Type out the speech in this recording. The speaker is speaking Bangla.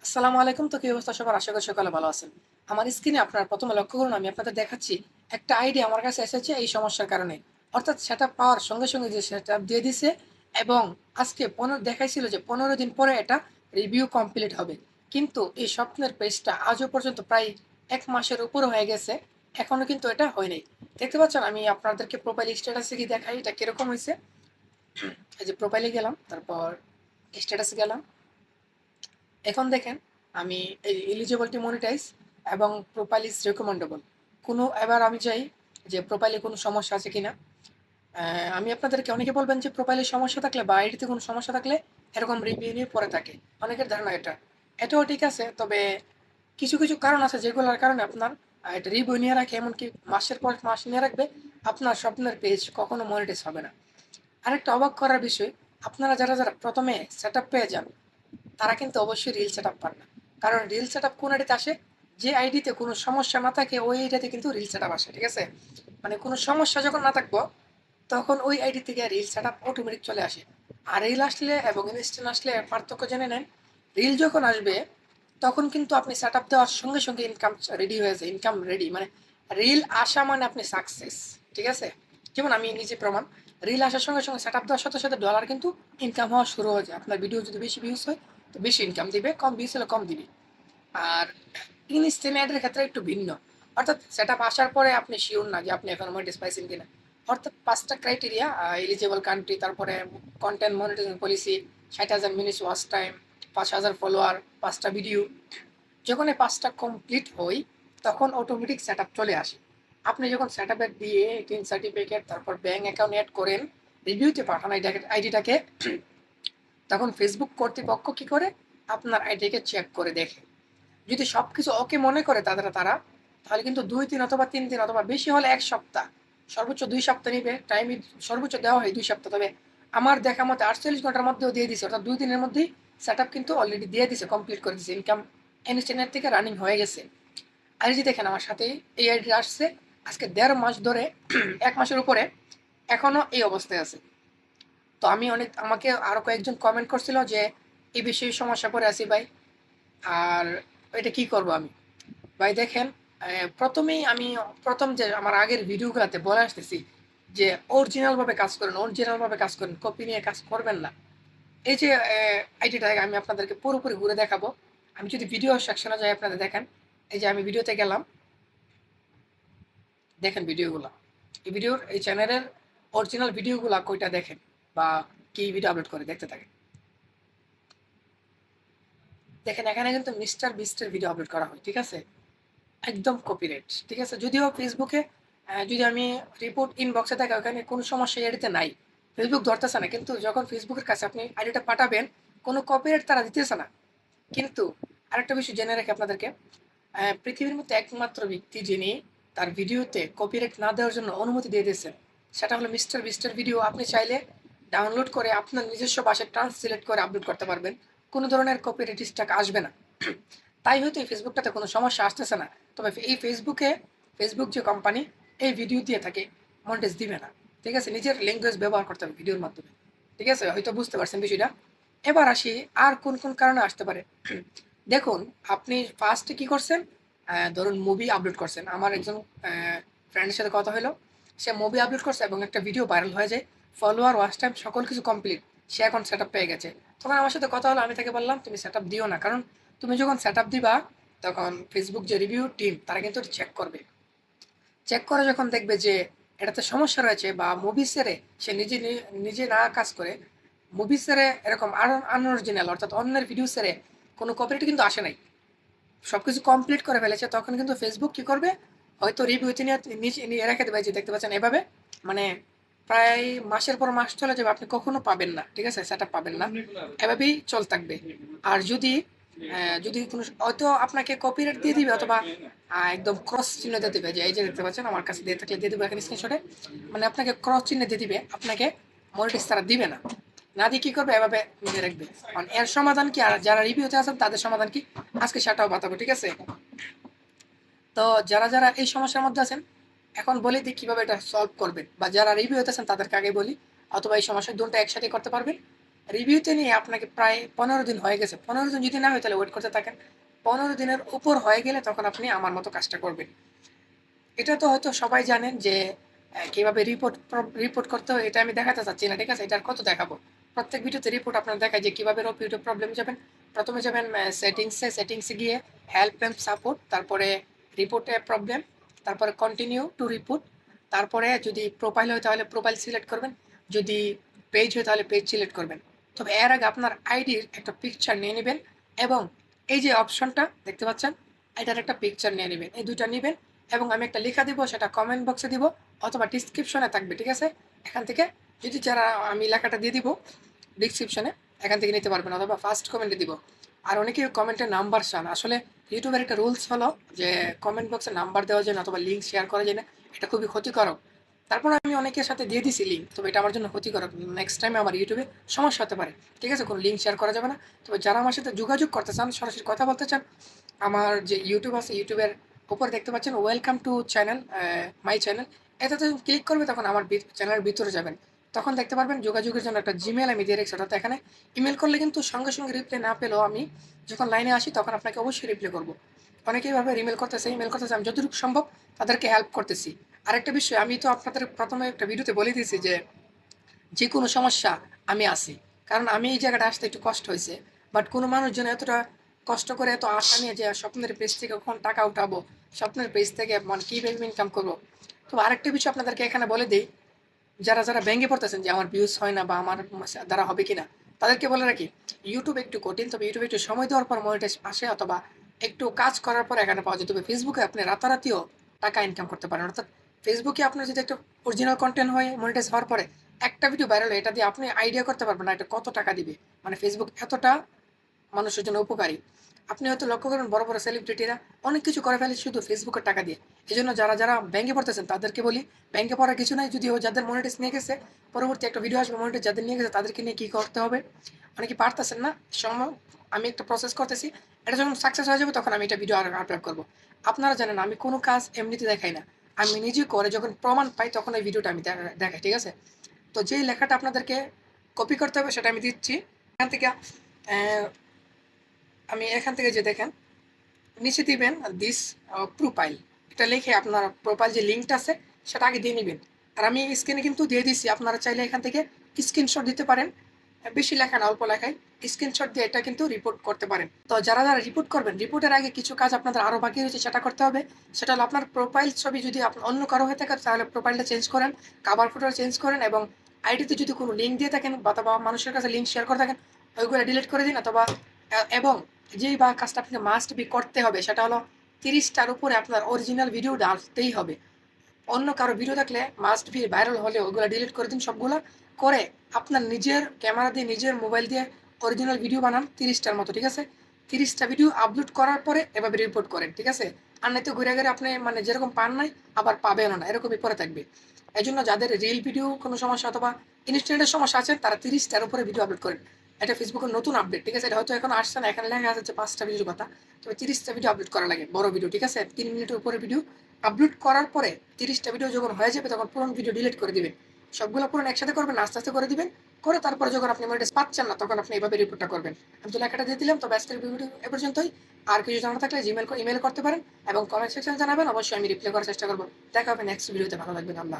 আসসালামু আলাইকুম। তো কি অবস্থা সবার? আশা করি সকালে ভালো আছেন। আমার স্ক্রিনে আপনারা ১ম এ লক্ষ্য করুন, আমি আপনাদের দেখাচ্ছি একটা আইডিয়া আমার কাছে এসেছে এই সমস্যার কারণে। অর্থাৎ সেটআপ পাওয়ার সঙ্গে, সঙ্গে যে সেটআপ দিয়ে দিছে এবং আজকে দেখাইছিল যে ১৫ দিন পরে এটা রিভিউ কমপ্লিট হবে। কিন্তু এই স্বপ্নের পেজটা আজও পর্যন্ত প্রায় ১ মাসের উপরে হয়ে গেছে। এখনো কিন্তু এটা হয় নাই। দেখতে পাচ্ছেন, আমি আপনাদেরকে প্রোফাইল স্ট্যাটাসে গিয়ে দেখাই এটা কিরকম হইছে। এই যে প্রোফাইলে গেলাম, তারপর স্ট্যাটাসে গেলাম। এখন দেখেন, আমি এই এলিজিবল টু মনিটাইজ এবং প্রোফাইল ইজ রিকমেন্ডেবল। এবার আমি চাই যে প্রোফাইলে কোনো সমস্যা আছে কিনা। আমি আপনাদেরকে, অনেকে বলবেন যে প্রোফাইলে সমস্যা থাকলে বা আইডিতে কোনো সমস্যা থাকলে এরকম রিভিউ নিয়ে পড়ে থাকে। অনেকের ধারণা এটা। এটাও ঠিক আছে, তবে কিছু, কিছু কারণ আছে যেগুলোর কারণে আপনার এটা রিভিউ নিয়ে রাখে, এমনকি মাসের পর মাস নিয়ে রাখবে, আপনার স্বপ্নের পেজ কখনো মনিটাইজ হবে না। আরেকটা অবাক করার বিষয়, আপনারা যারা ১ম এ সেটআপ পেয়ে যান তারা কিন্তু অবশ্যই রিল সেটআপ পান না। কারণ রিল সেটআপ কোন আইডিতে আসে? যে আইডিতে কোনো সমস্যা না থাকে ওই আইডিতে কিন্তু রিল সেটআপ আসে। ঠিক আছে? মানে কোনো সমস্যা যখন না থাকবো তখন ওই আইডি থেকে রিল সেটআপ অটোমেটিক চলে আসে। আর রিল আসলে এবং ইনস্ট্যান্ট আসলে পার্থক্য জেনে নেন। রিল যখন আসবে তখন কিন্তু আপনি সেটআপ দেওয়ার সঙ্গে, সঙ্গে ইনকাম রেডি হয়ে যায়। ইনকাম রেডি মানে রিল আসা মানে আপনি সাকসেস। ঠিক আছে? যেমন আমি নিজে প্রমাণ। রিল আসার সঙ্গে, সঙ্গে সেটআপ দেওয়ার সাথে, সাথে ডলার কিন্তু ইনকাম হওয়া শুরু হয়ে যায়। আপনার ভিডিও যদি বেশি ভিউজ হয় তো বেশি ইনকাম দিবে, কম ভিউজ হলে কম দিবে। আর ইনস্ট্যান্ট অ্যাডের ক্ষেত্রে একটু ভিন্ন। অর্থাৎ সেটআপ আসার পরে আপনি সিওর না যে আপনি এখন মনিটাইজ পাইছেন কিনা। অর্থাৎ ৫ টা ক্রাইটেরিয়া, এলিজিবল কান্ট্রি, তারপরে কনটেন্ট মনিটাইজেশন পলিসি, ৬০,০০০ মিনিটস ওয়াচ টাইম, ৫,০০০ ফলোয়ার, ৫ টা ভিডিও। যখন এই ৫ টা কমপ্লিট হয় তখন অটোমেটিক সেটআপ চলে আসে। আপনি যখন সেটআপে দিয়ে টিন সার্টিফিকেট তারপর ব্যাংক অ্যাকাউন্ট এড করেন, রিভিউতে পাঠান আইডিটাকে, তখন ফেসবুক কর্তৃপক্ষ কি করে? আপনার আইডিকে চেক করে দেখে। যদি সবকিছু ওকে মনে করে তারা, তাহলে কিন্তু ২ দিন অথবা ৩ দিন অথবা বেশি হলে ১ সপ্তাহ, সর্বোচ্চ ২ সপ্তাহ নিবে। টাইমই সর্বোচ্চ দেওয়া হয় ২ সপ্তাহ। তবে আমার দেখা মতে ৪৮ ঘন্টার মধ্যেও দিয়ে দিছে। অর্থাৎ ২ দিনের মধ্যেই সেটআপ কিন্তু অলরেডি দিয়ে দিছে, কমপ্লিট করে দিছে। ইনকাম ইনস্ট্যান্ট থেকে রানিং হয়ে গেছে। আর এই যে দেখেন, আমার সাথেই এই আইডিটা আসছে আজকে ১.৫ মাস ধরে, ১ মাসের উপরে, এখনো এই অবস্থায় আছে। তো আমাকে আরো কয়েকজন কমেন্ট করছিল যে এই বিষয়ে সমস্যা পড়ে আছি ভাই, আর এটা কি করব আমি? ভাই দেখেন, প্রথমেই আমি প্রথম যে আমার আগের ভিডিওগুলাতে বলে আসতেছি যে অরিজিনাল ভাবে কাজ করেন, অরিজিনাল ভাবে কাজ করেন, কপি নিয়ে কাজ করবেন না। এই যে আইডিটা আমি আপনাদেরকে পুরোপুরি ঘুরে দেখাবো। আমি যদি ভিডিও সেকশনে যাই আপনাদের দেখেন, এই যে আমি ভিডিওতে গেলাম, দেখেন ভিডিওগুলা। এই চ্যানেলের অরিজিনাল ভিডিওগুলা কয়টা দেখেন বা কি ভিডিও আপলোড করে দেখতে থাকেন। দেখেন এখানে কিন্তু মিস্টার বিস্টের ভিডিও আপলোড করা হয়। ঠিক আছে? একদম কপিরাইট। ঠিক আছে? যদিও ফেসবুকে যদি আমি রিপোর্ট ইনবক্সে থাকে ওখানে কোনো সমস্যা এই আইডিতে নাই। ফেসবুক ধরতেছে না। কিন্তু যখন ফেসবুকের কাছে আপনি আইডিটা পাঠাবেন, কোনো কপিরাইট তারা দিতেছে না। কিন্তু আরেকটা বিষয় জেনে রাখি আপনাদেরকে, পৃথিবীর মধ্যে একমাত্র ব্যক্তি যিনি তার ভিডিওতে কপিরাইট না দেওয়ার জন্য অনুমতি দিয়ে দিয়েছেন, সেটা হলো মিস্টার বিস্টের ভিডিও। আপনি চাইলে ডাউনলোড করে আপনার নিজস্ব ভাষায় ট্রান্সলেট করে আপলোড করতে পারবেন। কোনো ধরনের কপিরাইট স্ট্রাইক আসবে না। তাই হয়তো এই ফেসবুকটাতে কোনো সমস্যা আসতেছে না। তবে এই ফেসবুক যে কোম্পানি এই ভিডিও দিয়ে থাকে মনিটাইজ দিবে না। ঠিক আছে? নিজের ল্যাঙ্গুয়েজ ব্যবহার করতে হবে ভিডিওর মাধ্যমে। ঠিক আছে? হয়তো বুঝতে পারছেন বিষয়টা। এবার আসি আর কোন, কোন কারণে আসতে পারে। দেখুন, আপনি ফার্স্ট এ কি করছেন? ধরুন মুভি আপলোড করছেন। আমার একজন ফ্রেন্ডের সাথে কথা হলো। সে মুভি আপলোড করছে এবং একটা ভিডিও ভাইরাল হয়ে যায়। ফলোয়ার, ওয়াচ টাইম সকল কিছু কমপ্লিট। সে এখন সেটআপ পেয়ে গেছে। তখন আমার সাথে কথা হলো, আমি তাকে বললাম, "তুমি সেটআপ দিও না। কারণ তুমি যখন সেটআপ দিবা তখন ফেসবুক যে রিভিউ টিম তারা কিন্তু চেক করবে। চেক করে যখন দেখবে যে এটাতে সমস্যা রয়েছে বা মুভি সেরে সে নিজে না কাজ করে, মুভি সেরে এরকম আনঅরিজিনাল অর্থাৎ অন্যের ভিডিও সেরে কোনো কপিরাইট কিন্তু আসে নাই। সবকিছু কমপ্লিট করে ফেলেছে, তখন কিন্তু ফেসবুক কি করবে? হয়তো রিভিউতে নিয়ে নিচে নিয়ে রেখে দেবে, যে দেখতে পাচ্ছেন এভাবে। মানে প্রায় মাসের পর মাস চলে যাবে, আপনি কখনো পাবেন না। ঠিক আছে? সেটআপ পাবেন না। এভাবেই চলতে থাকবে। আর যদি কোনো হয়তো আপনাকে কপিরাইট দিয়ে দিবে অথবা একদম ক্রস চিহ্ন দিয়ে দিবে, যে এই যে দেখতে পাচ্ছেন আমার কাছে দিয়ে থাকলে দিয়ে দিবে এখানে স্ক্রিনশটে। মানে আপনাকে ক্রস চিহ্ন দিয়ে দিবে, আপনাকে মনিটাইজ তারা দিবে না। না দিয়ে কি করবে? এভাবে নিয়ে রাখবে। কারণ এর সমাধান কি? আর যারা রিভিউতে আছেন তাদের সমাধান কি? আজকে সেটাও বাতাবো। ঠিক আছে? তো যারা এই সমস্যার মধ্যে আছেন, এখন বলে দিই কিভাবে এটা সলভ করবেন, বা যারা রিভিউ হতেছেন তাদেরকে আগে বলি, অথবা এই সমস্যা দুটো একসাথে করতে পারবেন। রিভিউতে নিয়ে আপনাকে প্রায় 15 দিন হয়ে গেছে। 15 দিন যদি না হয় তাহলে ওয়েট করতে থাকেন। 15 দিনের উপর হয়ে গেলে তখন আপনি আমার মতো কাজটা করবেন। এটা তো হয়তো সবাই জানেন যে কিভাবে রিপোর্ট করতে হয় এটা আমি দেখাতে চাচ্ছি না। ঠিক আছে? এটা আর কত দেখাবো? প্রত্যেক ভিডিওতে রিপোর্ট আপনার দেখায় যে কিভাবে ইউটিউব প্রবলেমে যাবেন। ১ম এ যাবেন সেটিংসে গিয়ে হেল্প অ্যান্ড সাপোর্ট, তারপরে রিপোর্টে প্রবলেম, তারপরে কন্টিনিউ টু রিপোর্ট, তারপরে যদি প্রোফাইল হয় তাহলে প্রোফাইল সিলেক্ট করবেন। যদি পেজ হয় তাহলে পেজ সিলেক্ট করবেন। তবে এর আগে আপনার আইডির একটা পিকচার নিয়ে নিবেন এবং এই যে অপশনটা দেখতে পাচ্ছেন, এটার একটা পিকচার নিয়ে নিবেন। এই ২ টা নিবেন এবং আমি একটা লেখা দিব, সেটা কমেন্ট বক্সে দিব অথবা ডিসক্রিপশনে থাকবে। ঠিক আছে? এখান থেকে যদি যারা আমি লেখাটা দিয়ে দিব ডিসক্রিপশনে, এখান থেকে নিতে পারবেন অথবা ফার্স্ট কমেন্টে দিব। আর অনেকে কমেন্টে নাম্বার চান। আসলে ইউটিউবের একটা রুলস হলো যে কমেন্ট বক্সে নাম্বার দেওয়া যায় না অথবা লিঙ্ক শেয়ার করা যায় না। এটা খুবই ক্ষতিকারক। তারপর আমি অনেকের সাথে দিয়ে দিছি লিঙ্ক। তবে এটা আমার জন্য ক্ষতিকারক। নেক্সট টাইমে আমার ইউটিউবে সমস্যা হতে পারে। ঠিক আছে? কোনো লিঙ্ক শেয়ার করা যাবে না। তবে যারা আমার সাথে যোগাযোগ করতে চান, সরাসরি কথা বলতে চান, আমার যে ইউটিউব আছে, ইউটিউবের উপরে দেখতে পাচ্ছেন welcome to channel, my channel. এটাতে ক্লিক করবে তখন আমার চ্যানেলের ভিতরে যাবেন। তখন দেখতে পারবেন যোগাযোগের জন্য একটা জিমেইল আমি দিয়ে রেখেছি। অর্থাৎ এখানে ইমেইল করলে কিন্তু সঙ্গে, সঙ্গে রিপ্লাই না পেলেও আমি যখন লাইনে আসি তখন আপনাকে অবশ্যই রিপ্লাই করব। অনেকেই এভাবে ইমেইল করতেছে। আমি যতটুকু সম্ভব তাদেরকে হেল্প করতেছি। আরেকটা বিষয়, আমি তো আপনাদের ১ম এ একটা ভিডিওতে বলে দিয়েছি যে যেকোনো সমস্যা আমি আছি। কারণ আমি এই জায়গাটা আসতে একটু কষ্ট হইছে। বাট কোনো মানুষ যেন এতটা কষ্ট করে এত আশা নিয়ে যে স্বপ্নের পেজ থেকে কখন টাকা উঠাবো, স্বপ্নের পেজ থেকে মানে কিভাবে ইনকাম করবো। তো আরেকটা বিষয় আপনাদেরকে এখানে বলে দেই, যারা ভেঙে পড়তেছেন যে আমার ভিউজ হয় না বা আমার দ্বারা হবে কিনা, তাদেরকে বলে রাখি ইউটিউব একটু কঠিন। তবে ইউটিউবে একটু সময় দেওয়ার পর মনিটাইজ আসে অথবা একটু কাজ করার পর এখানে পাওয়া যায়। তবে ফেসবুকে আপনি রাতারাতিও টাকা ইনকাম করতে পারেন। অর্থাৎ ফেসবুকে আপনার যদি একটা অরিজিনাল কনটেন্ট হয় মনিটাইজ হওয়ার পরে একটা ভিডিও ভাইরাল হয়, এটা দিয়ে আপনি আইডিয়া করতে পারবেন না এটা কত টাকা দিবে। মানে ফেসবুক এতটা মানুষের জন্য উপকারী। আপনি হয়তো লক্ষ্য করবেন বড়, বড় সেলিব্রিটিরা অনেক কিছু করে ফেলে শুধু ফেসবুকের টাকা দিয়ে। এজন্য যারা ভেঙে পড়তেছেন তাদেরকে বলি, ভেঙে পড়ার কিছু নাই। যদিও যাদের মনিটাইজ নিয়ে গেছে, পরবর্তী একটা ভিডিও আসবে মনিটাইজ যাদের নিয়ে গেছে তাদেরকে নিয়ে কি করতে হবে? অনেকে পারতেছেন না। আমি একটা প্রসেস করতেছি। এটা যখন সাকসেস হয়ে যাবে তখন আমি এটা ভিডিও আপলোড করব। আপনারা জানেন আমি কোনো কাজ এমনিতে দেখাই না। আমি নিজে করে যখন প্রমাণ পাই তখন এই ভিডিওটা আমি দেখাই। ঠিক আছে? তো যেই লেখাটা আপনাদেরকে কপি করতে হবে সেটা আমি দিচ্ছি। এখান থেকে অ্যা আমি এখান থেকে যে দেখেন নিচে দিবেন দিস প্রোফাইল। এটা লিখে আপনার প্রোফাইল যে লিঙ্কটা আছে সেটা আগে দিয়ে নিবেন। আর আমি স্ক্রিনে কিন্তু দিয়ে দিচ্ছি। আপনারা চাইলে এখান থেকে স্ক্রিনশট দিতে পারেন। বেশি লেখা না, অল্প লেখায় স্ক্রিনশট দিয়ে এটা কিন্তু রিপোর্ট করতে পারেন। তো যারা রিপোর্ট করবেন, রিপোর্টের আগে কিছু কাজ আপনাদের আরও বাকি রয়েছে সেটা করতে হবে। সেটা হলো আপনার প্রোফাইল ছবি যদি অন্য কারো হয়ে থাকে তাহলে প্রোফাইলটা চেঞ্জ করেন, কভার ফটোটা চেঞ্জ করেন এবং আইডিতে যদি কোনো লিঙ্ক দিয়ে থাকেন অথবা মানুষের কাছে লিঙ্ক শেয়ার করে থাকেন ওইগুলো ডিলিট করে দিন। অথবা এবং যেই বা কাজটা আপনাকে মাস্ট বি করতে হবে সেটা হলো 30টার উপরে আপনার অরিজিনাল ভিডিও ডালতেই হবে। অন্য কারো ভিডিও থাকলে মাস্ট বি ভাইরাল হলে ওগুলো ডিলিট করে দিন সবগুলা। করে আপনার নিজের ক্যামেরা দিয়ে নিজের মোবাইল দিয়ে অরিজিনাল ভিডিও বানান 30টার মতো। ঠিক আছে? 30টা ভিডিও আপলোড করার পরে এভাবে রিপোর্ট করেন। ঠিক আছে? আর নয়তো ঘুরে আপনি মানে যেরকম পান নাই আবার পাবেনও না। এরকমই পড়ে থাকবে। এজন্য যাদের রিল ভিডিও কোনো সমস্যা অথবা ইন্টারনেটের সমস্যা আছে তারা 30টার উপরে ভিডিও আপলোড করেন। এটা ফেসবুকের নতুন আপডেট। ঠিক আছে? এটা হয়তো এখনো আসছে না। এখানে লেখা আছে যে 5টা ভিডিওর কথা। তবে 30টা ভিডিও আপলোড করা লাগে। বড় ভিডিও। ঠিক আছে? 3 মিনিটের উপরে ভিডিও আপলোড করার পরে 30টা ভিডিও যখন হয়ে যাবে তখন পুরনো ভিডিও ডিলিট করে দিবেন। সবগুলো পুরনো একসাথে করবেন, আস্তে, আস্তে করে দিবেন। করে তারপরে যখন আপনি মনিটাইজ পাচ্ছেন না তখন আপনি এভাবে রিপোর্টটা করবেন। আমি তো লেখাটা দিয়ে দিলাম। তবে আজকের ভিডিও এ পর্যন্তই। আর কিছু জানার থাকলে ইমেইল করতে পারেন এবং কমেন্ট সেকশনে জানাবেন। অবশ্যই আমি রিপ্লাই করার চেষ্টা করব। দেখা হবে নেক্সট ভিডিওতে। ভালো থাকবেন। আল্লাহ